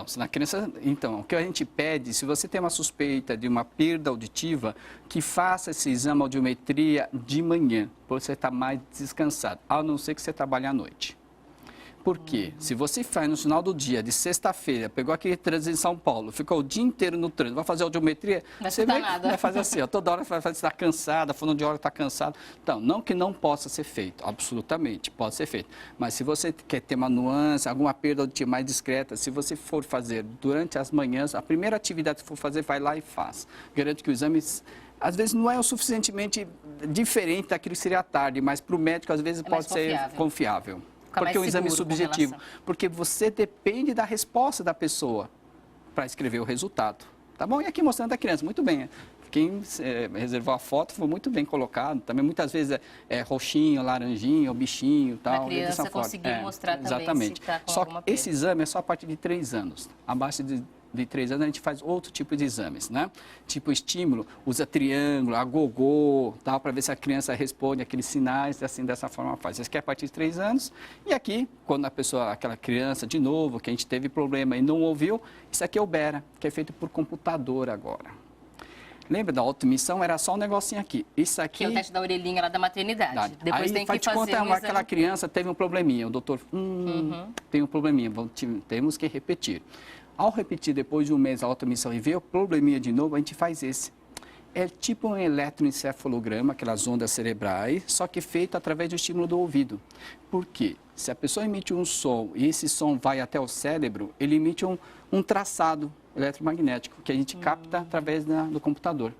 Se na criança, o que a gente pede, se você tem uma suspeita de uma perda auditiva, que faça esse exame audiometria de manhã, para você estar mais descansado, a não ser que você trabalhe à noite. Por quê? Se você faz no final do dia, de sexta-feira, pegou aquele trânsito em São Paulo, ficou o dia inteiro no trânsito, vai fazer audiometria, você vai fazer assim, toda hora vai estar cansada, a fonoaudióloga está cansada. Então, não que não possa ser feito, absolutamente, pode ser feito. Mas se você quer ter uma nuance, alguma perda auditiva mais discreta, se você for fazer durante as manhãs, a primeira atividade que for fazer, vai lá e faz. Garanto que o exame, às vezes, não é o suficientemente diferente daquilo que seria à tarde, mas para o médico, às vezes, pode ser confiável. Porque é um exame subjetivo. Porque você depende da resposta da pessoa para escrever o resultado. Tá bom? E aqui mostrando a criança, muito bem. Quem reservou a foto foi muito bem colocado. Também muitas vezes é roxinho, laranjinho, bichinho e tal. A criança conseguir mostrar também exatamente. Se tá com só alguma que esse exame é só a partir de 3 anos. Abaixo de 3 anos a gente faz outro tipo de exames, né? Tipo estímulo, usa triângulo, agogô, tal, para ver se a criança responde aqueles sinais, assim, dessa forma faz. Isso aqui é a partir de 3 anos. E aqui, quando a pessoa, aquela criança, de novo, que a gente teve problema e não ouviu, isso aqui é o BERA, que é feito por computador agora. Lembra da autoemissão? Era só um negocinho aqui. Isso aqui... Que é o teste da orelhinha lá da maternidade. Depois aí tem que fazer conta, aquela criança teve um probleminha. O doutor, tem um probleminha, temos que repetir. Ao repetir depois de um mês a autoemissão e ver o probleminha de novo, a gente faz esse. É tipo um eletroencefalograma, aquelas ondas cerebrais, só que feito através do estímulo do ouvido. Por quê? Se a pessoa emite um som e esse som vai até o cérebro, ele emite um traçado eletromagnético que a gente capta através do computador.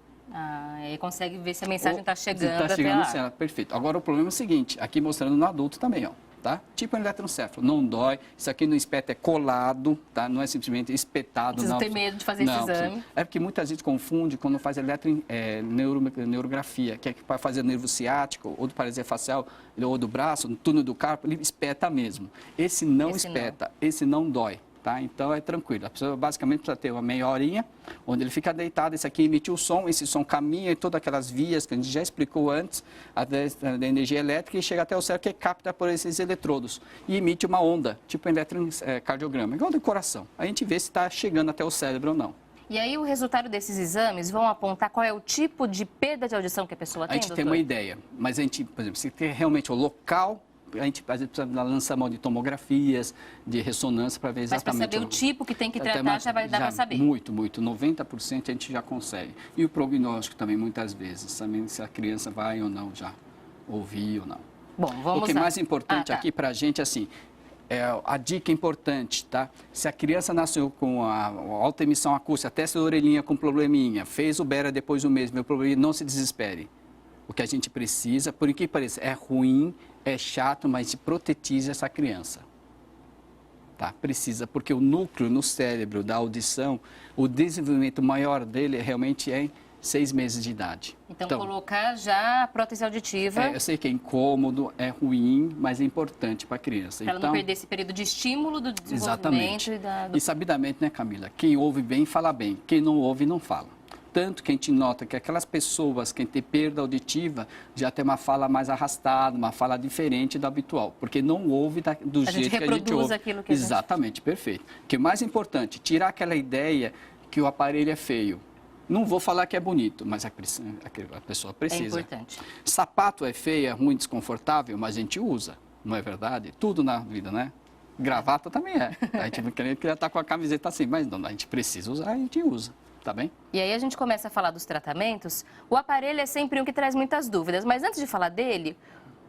E consegue ver se a mensagem está chegando até lá. Perfeito. Agora o problema é o seguinte, aqui mostrando no adulto também, ó. Tá? Tipo um eletroencefalo, não dói, isso aqui no espeto é colado, tá? Não é simplesmente espetado. Não tem medo de fazer esse exame. É porque muita gente confunde quando faz neurografia, que é para fazer nervo ciático, ou do paralisia facial, ou do braço, no túnel do carpo, ele espeta mesmo. Esse não espeta, esse não dói. tá? Então é tranquilo. A pessoa basicamente precisa ter uma meia horinha, onde ele fica deitado, esse aqui emite o som, esse som caminha em todas aquelas vias que a gente já explicou antes, através da energia elétrica, e chega até o cérebro, que capta por esses eletrodos e emite uma onda, tipo um eletrocardiograma, igual do coração. A gente vê se está chegando até o cérebro ou não. E aí o resultado desses exames vão apontar qual é o tipo de perda de audição que a pessoa tem, A gente doutor? tem uma ideia, mas a gente, por exemplo, se tem realmente o local, a gente às vezes precisa lançar mão de tomografias, de ressonância para ver exatamente. Mas para saber o tipo que tem que tratar, já vai dar para saber. Muito, 90% a gente já consegue. E o prognóstico também, muitas vezes, também se a criança vai ou não já ouvir ou não. Bom, vamos O que é lá. mais importante aqui para a gente, assim, a dica importante, tá? Se a criança nasceu com a alta emissão acústica, testa da orelhinha com probleminha, fez o Bera depois do mês, meu problema, não se desespere. O que a gente precisa, por que pareça, é ruim, é chato, mas a gente protetiza essa criança. Tá? Precisa, porque o núcleo no cérebro da audição, o desenvolvimento maior dele realmente é em 6 meses de idade. Então colocar já a prótese auditiva. Eu sei que é incômodo, é ruim, mas é importante para a criança. Para ela não perder esse período de estímulo do desenvolvimento. Exatamente. E sabidamente, né, Camila? Quem ouve bem, fala bem. Quem não ouve, não fala. Tanto que a gente nota que aquelas pessoas que têm perda auditiva já tem uma fala mais arrastada, uma fala diferente da habitual, porque não ouve do jeito que a gente ouve. Aquilo que Exatamente, perfeito. O que é mais importante, tirar aquela ideia que o aparelho é feio. Não vou falar que é bonito, mas a pessoa precisa. É importante. Sapato é feio, é ruim, desconfortável, mas a gente usa, não é verdade? Tudo na vida, né? Gravata também é. A gente não queria estar com a camiseta assim, mas não, a gente precisa usar, a gente usa. Tá bem? E aí a gente começa a falar dos tratamentos. O aparelho é sempre um que traz muitas dúvidas, mas antes de falar dele,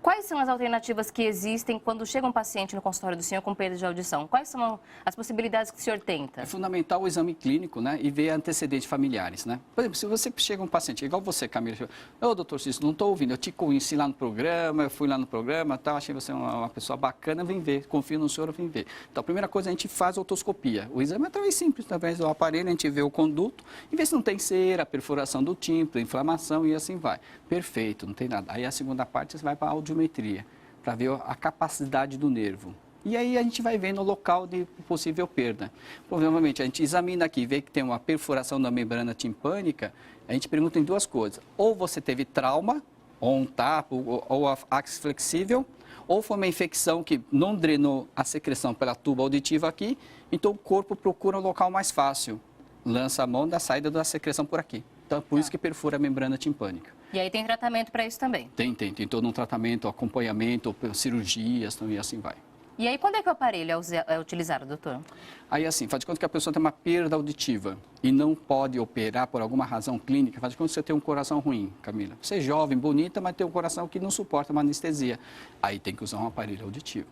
quais são as alternativas que existem quando chega um paciente no consultório do senhor com perda de audição? Quais são as possibilidades que o senhor tenta? É fundamental o exame clínico, né? E ver antecedentes familiares, né? Por exemplo, se você chega um paciente, igual você, Camila, doutor Cícero, não estou ouvindo, eu te conheci lá no programa, eu fui lá no programa, tal, achei você uma pessoa bacana, vem ver, confio no senhor, vem ver. Então, a primeira coisa, a gente faz a otoscopia. O exame é através simples, através do aparelho, a gente vê o conduto e vê se não tem cera, perfuração do tímpano, inflamação e assim vai. Perfeito, não tem nada. Aí a segunda parte, você vai para a audiometria, para ver a capacidade do nervo. E aí a gente vai vendo o local de possível perda. Provavelmente a gente examina aqui, vê que tem uma perfuração da membrana timpânica, a gente pergunta em duas coisas. Ou você teve trauma, ou um tapo, ou a axis flexível, ou foi uma infecção que não drenou a secreção pela tuba auditiva aqui, então o corpo procura um local mais fácil. Lança a mão da saída da secreção por aqui. Então, por isso que perfura a membrana timpânica. E aí tem tratamento para isso também? Tem todo um tratamento, acompanhamento, cirurgias e assim vai. E aí, quando é que o aparelho é utilizado, doutor? Aí, assim, faz de conta que a pessoa tem uma perda auditiva e não pode operar por alguma razão clínica, faz de conta que você tem um coração ruim, Camila. Você é jovem, bonita, mas tem um coração que não suporta uma anestesia. Aí tem que usar um aparelho auditivo.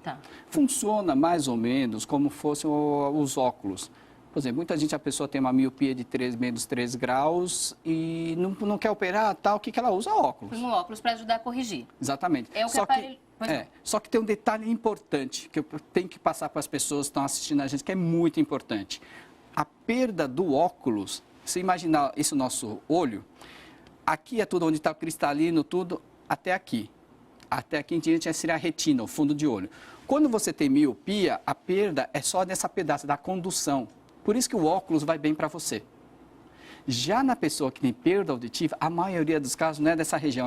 Tá. Funciona mais ou menos como fossem os óculos. Por exemplo, muita gente, a pessoa tem uma miopia de menos 3 graus e não quer operar, tal, o que ela usa? Óculos. Um óculos para ajudar a corrigir. Exatamente. É o que aparelho... Só que tem um detalhe importante que eu tenho que passar para as pessoas que estão assistindo a gente, que é muito importante. A perda do óculos, se imaginar esse nosso olho, aqui é tudo onde está o cristalino, tudo, até aqui. Até aqui em diante seria a retina, o fundo de olho. Quando você tem miopia, a perda é só nessa pedaço da condução. Por isso que o óculos vai bem para você. Já na pessoa que tem perda auditiva, a maioria dos casos não é dessa região,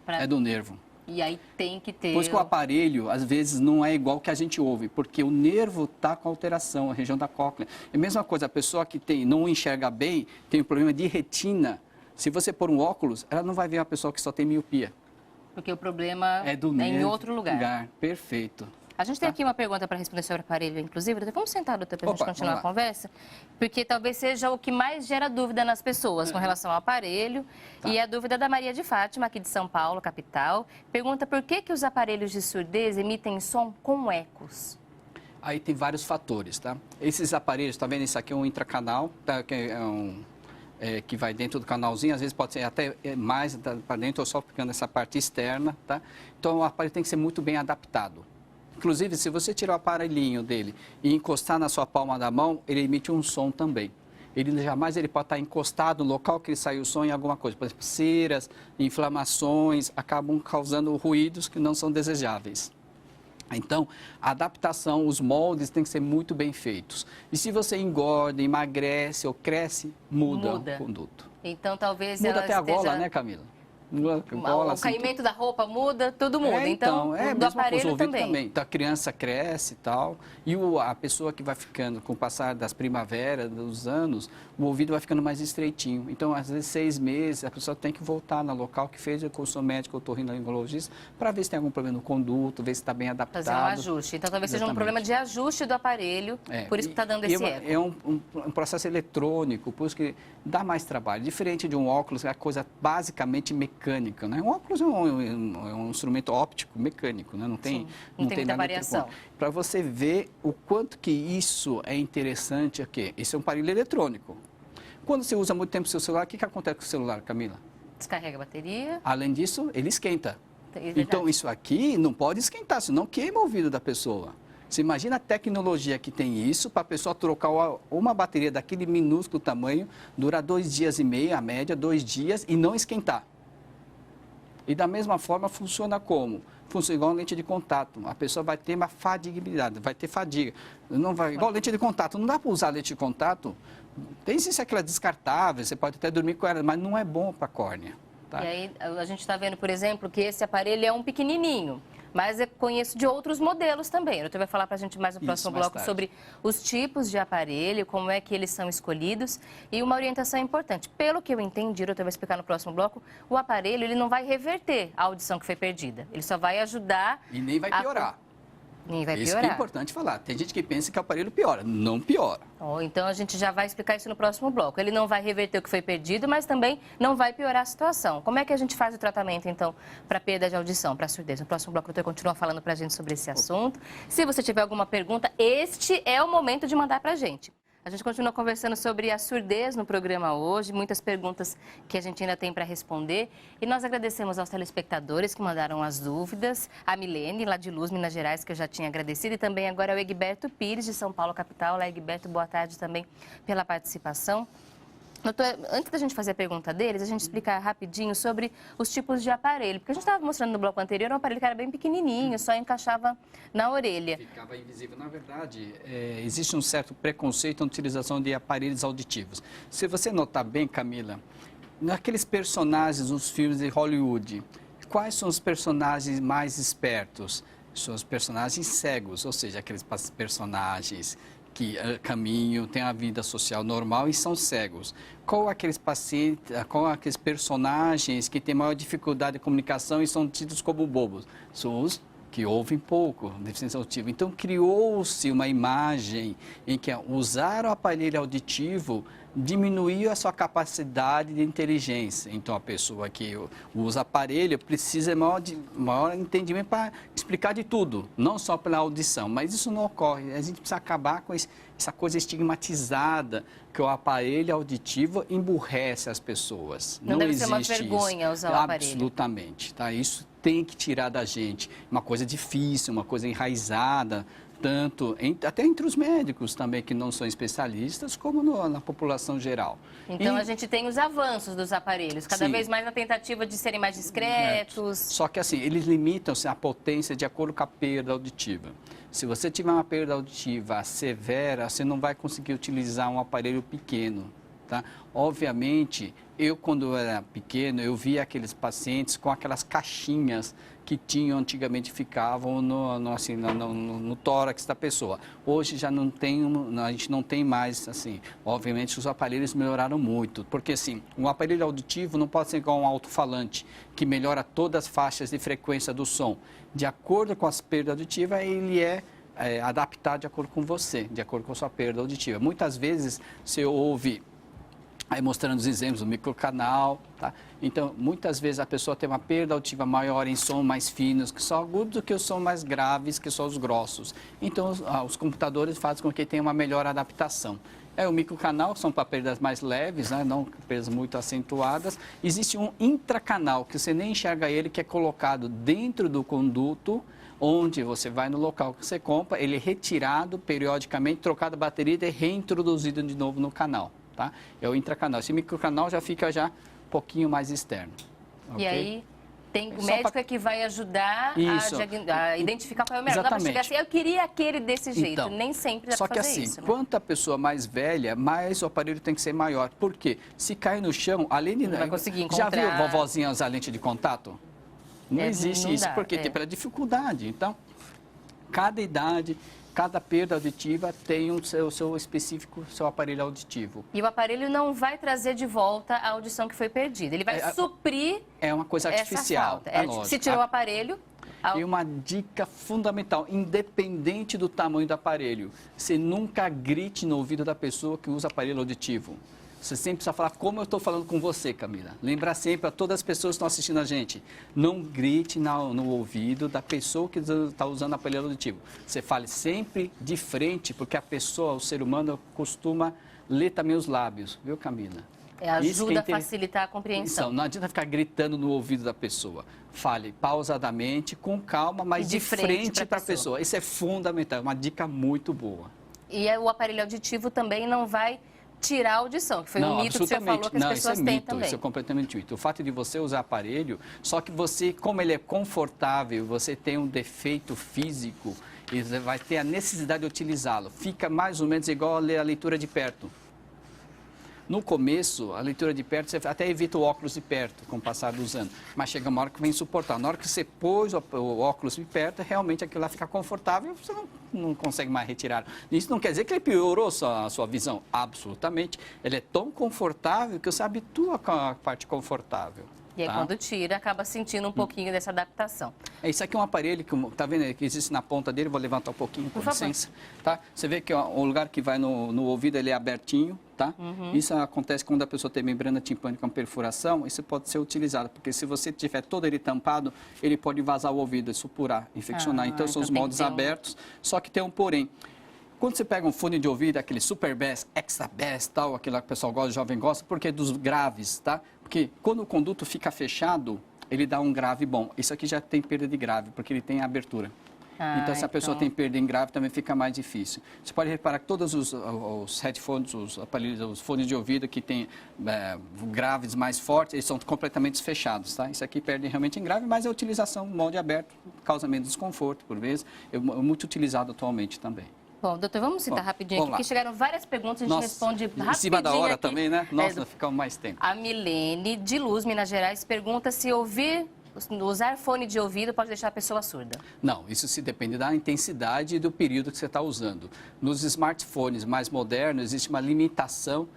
é do nervo. E aí tem que ter... Por isso que o aparelho, às vezes, não é igual que a gente ouve, porque o nervo está com alteração, a região da cóclea. É a mesma coisa, a pessoa que não enxerga bem, tem um problema de retina. Se você pôr um óculos, ela não vai ver uma pessoa que só tem miopia. Porque o problema é do nervo, em outro lugar. Perfeito. A gente tem aqui uma pergunta para responder sobre o aparelho, inclusive. Doutor, vamos sentar, doutor, para a gente continuar a conversa? Porque talvez seja o que mais gera dúvida nas pessoas com relação ao aparelho. Tá. E a dúvida da Maria de Fátima, aqui de São Paulo, capital. Pergunta por que os aparelhos de surdez emitem som com ecos? Aí tem vários fatores, tá? Esses aparelhos, tá vendo? Esse aqui é um intracanal, tá? Que é que vai dentro do canalzinho, às vezes pode ser até mais para dentro ou só ficando essa parte externa, tá? Então o aparelho tem que ser muito bem adaptado. Inclusive, se você tirar o aparelhinho dele e encostar na sua palma da mão, ele emite um som também. Ele jamais pode estar encostado no local que ele saiu o som em alguma coisa. Por exemplo, ceras, inflamações, acabam causando ruídos que não são desejáveis. Então, a adaptação, os moldes têm que ser muito bem feitos. E se você engorda, emagrece ou cresce, muda o conduto. Então, talvez muda ela até esteja... a gola, né, Camila? O caimento da roupa muda, tudo muda. Então, do aparelho também. Então, a criança cresce e tal, e a pessoa que vai ficando, com o passar das primaveras, dos anos, o ouvido vai ficando mais estreitinho. Então, às vezes, 6 meses, a pessoa tem que voltar no local que fez com o seu médico otorrinolaringologista para ver se tem algum problema no conduto, ver se está bem adaptado. Fazer um ajuste. Então, talvez seja um problema de ajuste do aparelho, por isso que está dando esse eco. É um processo eletrônico, por isso que dá mais trabalho. Diferente de um óculos, é a coisa basicamente mecânica, né? Um óculos é um instrumento óptico mecânico, né? Não tem muita variação. Para você ver o quanto que isso é interessante aqui. Esse é um aparelho eletrônico. Quando você usa muito tempo o seu celular, o que acontece com o celular, Camila? Descarrega a bateria. Além disso, ele esquenta. Então, isso aqui não pode esquentar, senão queima o ouvido da pessoa. Você imagina a tecnologia que tem isso para a pessoa trocar uma bateria daquele minúsculo tamanho, durar 2 dias e meio, a média, 2 dias, e não esquentar. E da mesma forma funciona como? Funciona igual lente de contato. A pessoa vai ter uma fadigabilidade, vai ter fadiga. Não vai, igual lente de contato. Não dá para usar lente de contato. Tem sim aquela descartável, você pode até dormir com ela, mas não é bom para a córnea. Tá? E aí a gente está vendo, por exemplo, que esse aparelho é um pequenininho. Mas eu conheço de outros modelos também. O doutor vai falar para a gente mais no próximo bloco sobre os tipos de aparelho, como é que eles são escolhidos e uma orientação importante. Pelo que eu entendi, o doutor vai explicar no próximo bloco, o aparelho ele não vai reverter a audição que foi perdida. Ele só vai ajudar... E nem vai piorar. Nem vai Isso piorar. que é importante falar. Tem gente que pensa que o aparelho piora. Não piora. Então, a gente já vai explicar isso no próximo bloco. Ele não vai reverter o que foi perdido, mas também não vai piorar a situação. Como é que a gente faz o tratamento, então, para perda de audição, para surdez? No próximo bloco, o doutor continua falando para a gente sobre esse assunto. Se você tiver alguma pergunta, este é o momento de mandar para a gente. A gente continua conversando sobre a surdez no programa hoje, muitas perguntas que a gente ainda tem para responder. E nós agradecemos aos telespectadores que mandaram as dúvidas, a Milene, lá de Luz, Minas Gerais, que eu já tinha agradecido, e também agora ao Egberto Pires, de São Paulo, capital. Olá, Egberto, boa tarde também pela participação. Doutor, antes da gente fazer a pergunta deles, a gente explicar rapidinho sobre os tipos de aparelho. Porque a gente estava mostrando no bloco anterior um aparelho que era bem pequenininho, só encaixava na orelha. Ficava invisível. Na verdade, existe um certo preconceito na utilização de aparelhos auditivos. Se você notar bem, Camila, naqueles personagens nos filmes de Hollywood, quais são os personagens mais espertos? São os personagens cegos, ou seja, aqueles personagens que caminham, têm a vida social normal e são cegos. Qual aqueles pacientes, qual aqueles personagens que têm maior dificuldade de comunicação e são tidos como bobos? São os que ouvem pouco, deficiência auditiva. Então, criou-se uma imagem em que usar o aparelho auditivo diminuiu a sua capacidade de inteligência. Então, a pessoa que usa aparelho precisa de maior entendimento para explicar de tudo, não só pela audição. Mas isso não ocorre. A gente precisa acabar com essa coisa estigmatizada que o aparelho auditivo emburrece as pessoas. Não deve ser uma vergonha usar o aparelho. Absolutamente. Tá? Isso tem que tirar da gente. Uma coisa difícil, uma coisa enraizada, até entre os médicos também, que não são especialistas, como na população geral. Então, a gente tem os avanços dos aparelhos, cada vez mais na tentativa de serem mais discretos. Só que assim, eles limitam-se a potência de acordo com a perda auditiva. Se você tiver uma perda auditiva severa, você não vai conseguir utilizar um aparelho pequeno. Tá? Obviamente, quando eu era pequeno, eu via aqueles pacientes com aquelas caixinhas que antigamente ficavam no tórax da pessoa. Hoje já não tem, a gente não tem mais, assim, obviamente os aparelhos melhoraram muito, porque assim, um aparelho auditivo não pode ser igual um alto-falante, que melhora todas as faixas de frequência do som. De acordo com as perdas auditivas, ele é adaptado de acordo com você, de acordo com a sua perda auditiva. Muitas vezes você ouve... Aí mostrando os exemplos do microcanal, tá? Então, muitas vezes a pessoa tem uma perda auditiva maior em som mais finos, que são agudos, do que os sons mais graves, que são os grossos. Então, os computadores fazem com que tenha uma melhor adaptação. O microcanal são para perdas mais leves, né? Não perdas muito acentuadas. Existe um intracanal, que você nem enxerga ele, que é colocado dentro do conduto, onde você vai no local que você compra, ele é retirado periodicamente, trocado a bateria e reintroduzido de novo no canal. Tá? É o intracanal. Esse microcanal já fica um pouquinho mais externo. E aí, Tem o médico é que vai ajudar a identificar qual é o melhor. Não dá para chegar assim, eu queria aquele desse jeito. Então, nem sempre dá para fazer assim, isso. Né? Quanto a pessoa mais velha, mais o aparelho tem que ser maior. Por quê? Se cai no chão, além de... Não vai conseguir encontrar... Já viu a vovozinha usar lente de contato? Não existe não isso, dá, porque tem pela dificuldade. Então, cada idade... Cada perda auditiva tem o seu específico, seu aparelho auditivo. E o aparelho não vai trazer de volta a audição que foi perdida. Ele vai suprir. É uma coisa artificial. Se tirou o aparelho. E uma dica fundamental, independente do tamanho do aparelho, você nunca grite no ouvido da pessoa que usa aparelho auditivo. Você sempre precisa falar como eu estou falando com você, Camila. Lembrar sempre a todas as pessoas que estão assistindo a gente. Não grite no ouvido da pessoa que está usando aparelho auditivo. Você fale sempre de frente, porque a pessoa, o ser humano, costuma ler também os lábios. Viu, Camila? Ajuda a facilitar a compreensão. Não adianta ficar gritando no ouvido da pessoa. Fale pausadamente, com calma, mas de frente para a pessoa. Isso é fundamental, é uma dica muito boa. E o aparelho auditivo também não vai tirar a audição, que foi um mito que você falou que as pessoas têm também. Isso é completamente mito. O fato de você usar aparelho, só que você, como ele é confortável, você tem um defeito físico, e você vai ter a necessidade de utilizá-lo. Fica mais ou menos igual a ler a leitura de perto. No começo, a leitura de perto, você até evita o óculos de perto, com o passar dos anos. Mas chega uma hora que vem insuportável. Na hora que você pôs o óculos de perto, realmente aquilo lá fica confortável, você não consegue mais retirar. Isso não quer dizer que ele piorou a sua visão. Absolutamente. Ele é tão confortável que você habitua com a parte confortável. E aí, quando tira, acaba sentindo um pouquinho dessa adaptação. Isso aqui é um aparelho que, tá vendo, que existe na ponta dele. Vou levantar um pouquinho, com licença. Tá? Você vê que o lugar que vai no ouvido, ele é abertinho, tá? Isso acontece quando a pessoa tem membrana timpânica com perfuração. Isso pode ser utilizado, porque se você tiver todo ele tampado, ele pode vazar o ouvido, supurar, infeccionar. Então, são os moldes abertos, só que tem um porém. Quando você pega um fone de ouvido, aquele Super Bass, Extra Bass, tal, aquilo que o pessoal gosta, o jovem gosta, porque é dos graves, tá? Porque quando o conduto fica fechado, ele dá um grave bom. Isso aqui já tem perda de grave, porque ele tem abertura. Então, se a pessoa tem perda em grave, também fica mais difícil. Você pode reparar que todos os headphones, os aparelhos, os fones de ouvido que têm graves mais fortes, eles são completamente fechados, tá? Isso aqui perde realmente em grave, mas a utilização molde aberto causa menos desconforto, por vezes. É muito utilizado atualmente também. Bom, doutor, vamos citar rapidinho aqui, porque chegaram várias perguntas, a gente responde rapidinho. Em cima da hora aqui. Também, né? Nossa, ficamos mais tempo. A Milene, de Luz, Minas Gerais, pergunta se usar fone de ouvido pode deixar a pessoa surda. Não, isso se depende da intensidade e do período que você está usando. Nos smartphones mais modernos, existe uma limitação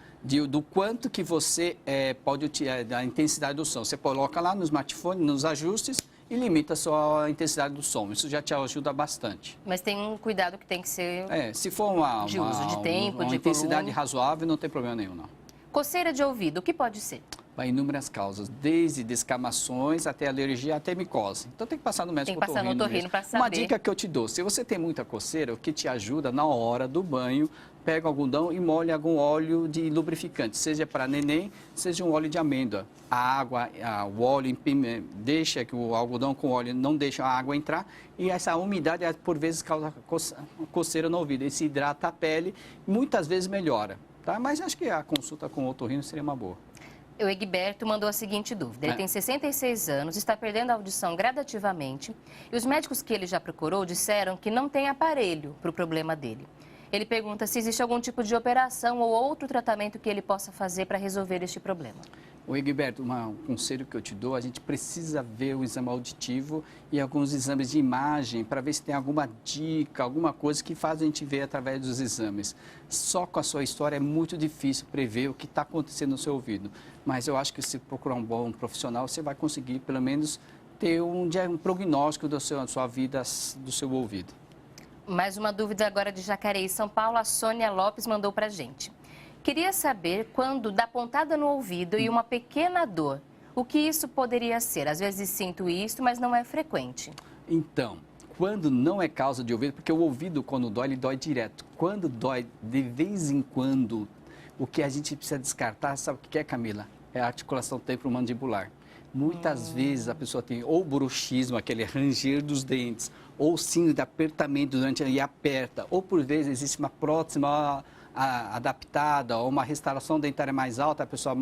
do quanto que você pode utilizar, da intensidade do som. Você coloca lá no smartphone, nos ajustes, e limita a sua intensidade do som. Isso já te ajuda bastante. Mas tem um cuidado que tem que ser se for uma intensidade razoável, não tem problema nenhum, não. Coceira de ouvido, o que pode ser? Vai inúmeras causas, desde descamações até alergia, até micose. Então tem que passar no médico otorrino. Tem que passar no otorrino para saber. Uma dica que eu te dou, se você tem muita coceira, o que te ajuda na hora do banho, pega o algodão e molha algum óleo de lubrificante, seja para neném, seja um óleo de amêndoa. A água, o óleo, deixa que o algodão com óleo não deixa a água entrar e essa umidade, por vezes, causa coceira no ouvido. Ele se hidrata a pele, muitas vezes melhora. Tá? Mas acho que a consulta com o otorrino seria uma boa. O Egberto mandou a seguinte dúvida. Ele tem 66 anos, está perdendo a audição gradativamente e os médicos que ele já procurou disseram que não tem aparelho para o problema dele. Ele pergunta se existe algum tipo de operação ou outro tratamento que ele possa fazer para resolver este problema. O Egberto, um conselho que eu te dou, a gente precisa ver o exame auditivo e alguns exames de imagem para ver se tem alguma dica, alguma coisa que faz a gente ver através dos exames. Só com a sua história é muito difícil prever o que está acontecendo no seu ouvido. Mas eu acho que se procurar um bom profissional, você vai conseguir pelo menos ter um prognóstico da sua vida, do seu ouvido. Mais uma dúvida agora de Jacareí, São Paulo, a Sônia Lopes mandou para a gente. Queria saber quando dá pontada no ouvido e uma pequena dor, o que isso poderia ser? Às vezes sinto isso, mas não é frequente. Então, quando não é causa de ouvido, porque o ouvido quando dói, ele dói direto. Quando dói de vez em quando, o que a gente precisa descartar, sabe o que é, Camila? É a articulação temporomandibular. Muitas vezes a pessoa tem ou bruxismo, aquele ranger dos dentes, ou síndrome de apertamento e aperta, ou por vezes existe uma próxima adaptada ou uma restauração dentária mais alta, a pessoa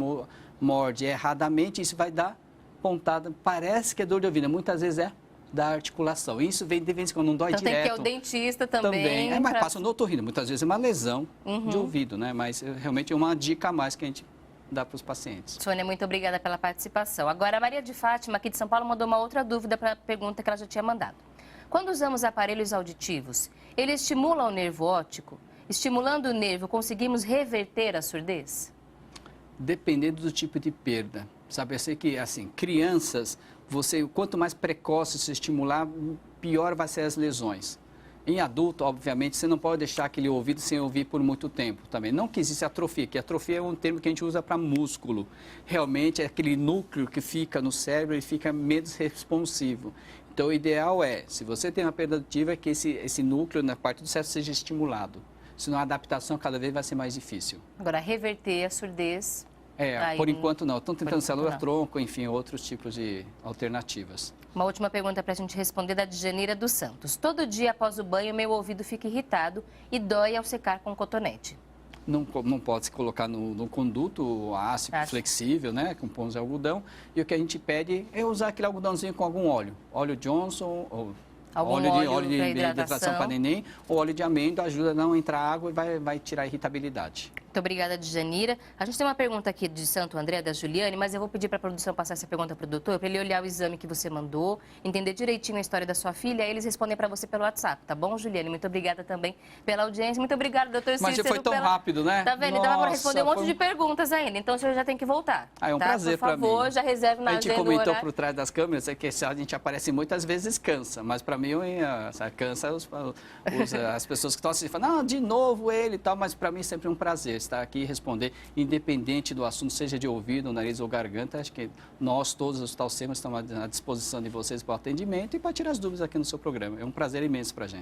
morde erradamente, isso vai dar pontada, parece que é dor de ouvido, muitas vezes é da articulação. Isso vem de vez em quando, não dói então direto. Tem que ir ao dentista também. Mas passa no otorrino, muitas vezes é uma lesão de ouvido, né? Mas realmente é uma dica a mais que a gente dá para os pacientes. Sônia, muito obrigada pela participação. Agora, a Maria de Fátima, aqui de São Paulo, mandou uma outra dúvida para a pergunta que ela já tinha mandado. Quando usamos aparelhos auditivos, ele estimula o nervo óptico? Estimulando o nervo, conseguimos reverter a surdez? Dependendo do tipo de perda. Sabe, eu sei que, assim, crianças, quanto mais precoce se estimular, pior vai ser as lesões. Em adulto, obviamente, você não pode deixar aquele ouvido sem ouvir por muito tempo também. Não que existe atrofia, que atrofia é um termo que a gente usa para músculo. Realmente é aquele núcleo que fica no cérebro e fica menos responsivo. Então, o ideal é, se você tem uma perda auditiva, é que esse núcleo na parte do cérebro seja estimulado. Senão a adaptação cada vez vai ser mais difícil. Agora, reverter a surdez... por enquanto não. Estão tentando célula-tronco, enfim, outros tipos de alternativas. Uma última pergunta para a gente responder da Djanira dos Santos. Todo dia após o banho, meu ouvido fica irritado e dói ao secar com cotonete. Não pode se colocar no conduto ácido, flexível, né, com pães de algodão. E o que a gente pede é usar aquele algodãozinho com algum óleo. Óleo Johnson, ou óleo de hidratação para neném, ou óleo de amêndoa, ajuda a não entrar água e vai tirar a irritabilidade. Muito obrigada, Djanira. A gente tem uma pergunta aqui de Santo André, da Juliane, mas eu vou pedir para a produção passar essa pergunta para o doutor, para ele olhar o exame que você mandou, entender direitinho a história da sua filha, e eles respondem para você pelo WhatsApp, tá bom, Juliane? Muito obrigada também pela audiência. Muito obrigada, doutor Cícero. Mas já foi tão rápido, né? Tá vendo? Dava para responder um monte de perguntas ainda, então o senhor já tem que voltar. É um prazer para mim. Por favor, já reserve na agenda. A gente comentou por trás das câmeras, é que a gente aparece muitas vezes cansa, mas para mim cansa as pessoas que estão assistindo, falam, não, de novo ele e tal, mas para mim é sempre um prazer estar aqui e responder, independente do assunto, seja de ouvido, nariz ou garganta. Acho que nós, todos os Hospital SEMA, estamos à disposição de vocês para o atendimento e para tirar as dúvidas aqui no seu programa. É um prazer imenso para a gente.